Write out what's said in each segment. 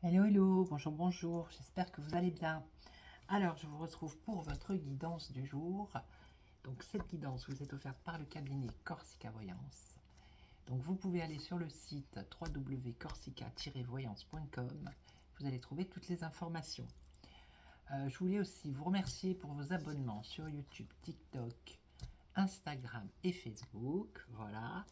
Hello, hello, bonjour, bonjour, j'espère que vous allez bien. Alors, je vous retrouve pour votre guidance du jour. Donc, cette guidance vous est offerte par le cabinet Corsica Voyance. Donc, vous pouvez aller sur le site www.corsica-voyance.com. Vous allez trouver toutes les informations. Je voulais aussi vous remercier pour vos abonnements sur YouTube, TikTok, Instagram et Facebook. Voilà.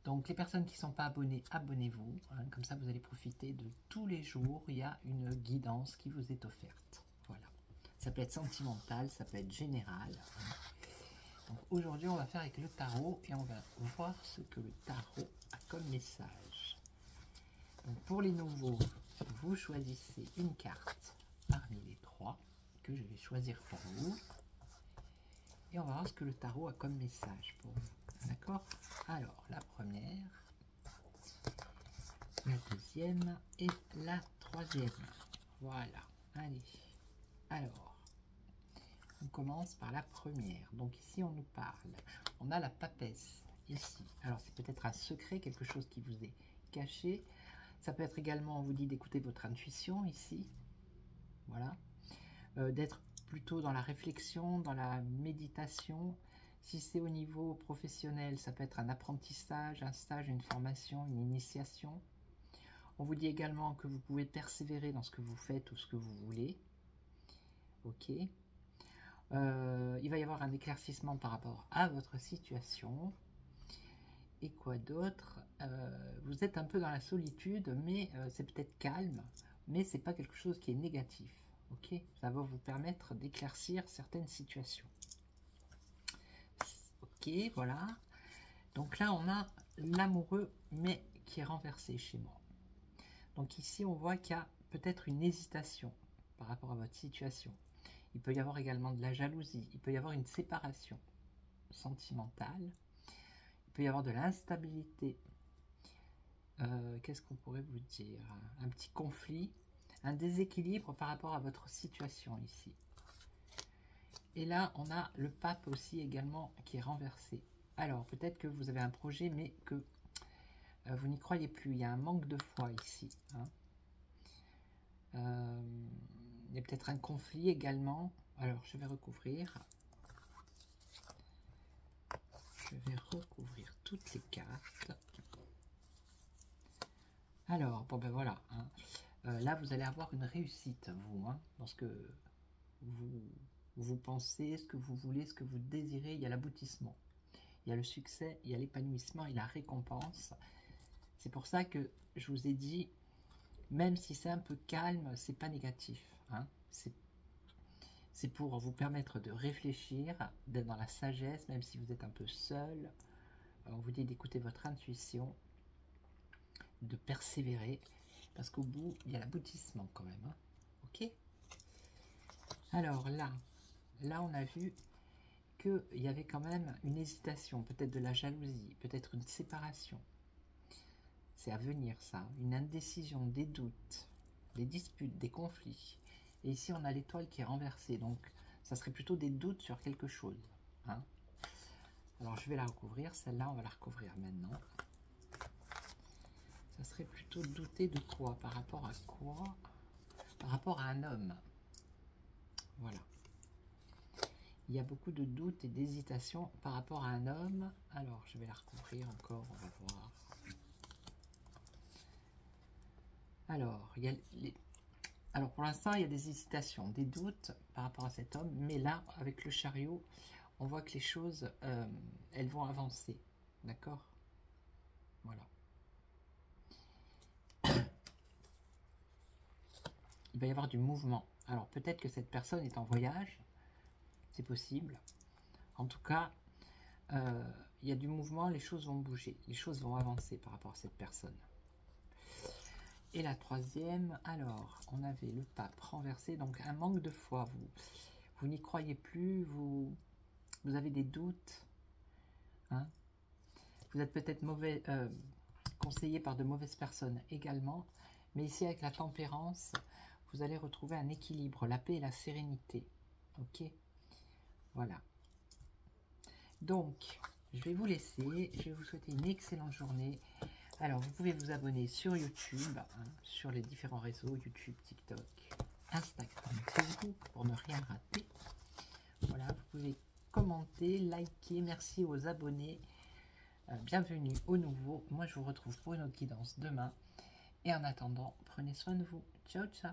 Donc les personnes qui ne sont pas abonnées, abonnez-vous. Hein, comme ça, vous allez profiter de tous les jours. Il y a une guidance qui vous est offerte. Voilà. Ça peut être sentimental, ça peut être général. Hein. Donc aujourd'hui, on va faire avec le tarot et on va voir ce que le tarot a comme message. Donc pour les nouveaux, vous choisissez une carte parmi les trois que je vais choisir pour vous. Et on va voir ce que le tarot a comme message pour vous. D'accord? Alors, la première, la deuxième et la troisième. Voilà. Allez. Alors, on commence par la première. Donc ici, on nous parle. On a la papesse ici. Alors, c'est peut-être un secret, quelque chose qui vous est caché. Ça peut être également, on vous dit d'écouter votre intuition ici. Voilà. D'être plutôt dans la réflexion, dans la méditation. Si c'est au niveau professionnel, ça peut être un apprentissage, un stage, une formation, une initiation. On vous dit également que vous pouvez persévérer dans ce que vous faites ou ce que vous voulez. Ok. Il va y avoir un éclaircissement par rapport à votre situation. Et quoi d'autre? Vous êtes un peu dans la solitude, mais c'est peut-être calme, mais c'est pas quelque chose qui est négatif. Ok, ça va vous permettre d'éclaircir certaines situations. Ok, voilà. Donc là, on a l'amoureux, mais qui est renversé chez moi. Donc ici, on voit qu'il y a peut-être une hésitation par rapport à votre situation. Il peut y avoir également de la jalousie. Il peut y avoir une séparation sentimentale. Il peut y avoir de l'instabilité. Qu'est-ce qu'on pourrait vous dire? Un petit conflit, un déséquilibre par rapport à votre situation ici. Et là, on a le pape aussi également qui est renversé. Alors, peut-être que vous avez un projet, mais que vous n'y croyez plus. Il y a un manque de foi ici. Hein. Il y a peut-être un conflit également. Alors, je vais recouvrir. Je vais recouvrir toutes les cartes. Alors, bon ben voilà. Hein. Là, vous allez avoir une réussite, vous, hein, dans ce que vous pensez, ce que vous voulez, ce que vous désirez. Il y a l'aboutissement. Il y a le succès, il y a l'épanouissement et la récompense. C'est pour ça que je vous ai dit, même si c'est un peu calme, c'est pas négatif. Hein. C'est pour vous permettre de réfléchir, d'être dans la sagesse, même si vous êtes un peu seul. On vous dit d'écouter votre intuition, de persévérer, parce qu'au bout, il y a l'aboutissement quand même. Hein. Ok? Alors là, on a vu qu'il y avait quand même une hésitation, peut-être de la jalousie, peut-être une séparation. C'est à venir ça, une indécision, des doutes, des disputes, des conflits. Et ici on a l'étoile qui est renversée, donc ça serait plutôt des doutes sur quelque chose. Hein. Alors je vais la recouvrir, celle-là on va la recouvrir maintenant. Ça serait plutôt douter de quoi? Par rapport à quoi? Par rapport à un homme. Voilà. Il y a beaucoup de doutes et d'hésitation par rapport à un homme. Alors je vais la recouvrir encore, on va voir. Alors, alors pour l'instant, il y a des hésitations, des doutes par rapport à cet homme, mais là, avec le chariot, on voit que les choses, elles vont avancer, d'accord? Voilà. Il va y avoir du mouvement. Alors peut-être que cette personne est en voyage, c'est possible. En tout cas, il y a du mouvement, les choses vont bouger, les choses vont avancer par rapport à cette personne. Et la troisième, alors, on avait le pape renversé, donc un manque de foi. Vous n'y croyez plus, vous avez des doutes. Hein, vous êtes peut-être mauvais, conseillé par de mauvaises personnes également. Mais ici, avec la tempérance, vous allez retrouver un équilibre, la paix et la sérénité. Ok? Voilà. Donc, je vais vous laisser. Je vais vous souhaiter une excellente journée. Alors, vous pouvez vous abonner sur YouTube, sur les différents réseaux, YouTube, TikTok, Instagram, Facebook, pour ne rien rater. Voilà, vous pouvez commenter, liker, merci aux abonnés. Bienvenue aux nouveaux. Moi, je vous retrouve pour une autre guidance demain. Et en attendant, prenez soin de vous. Ciao, ciao!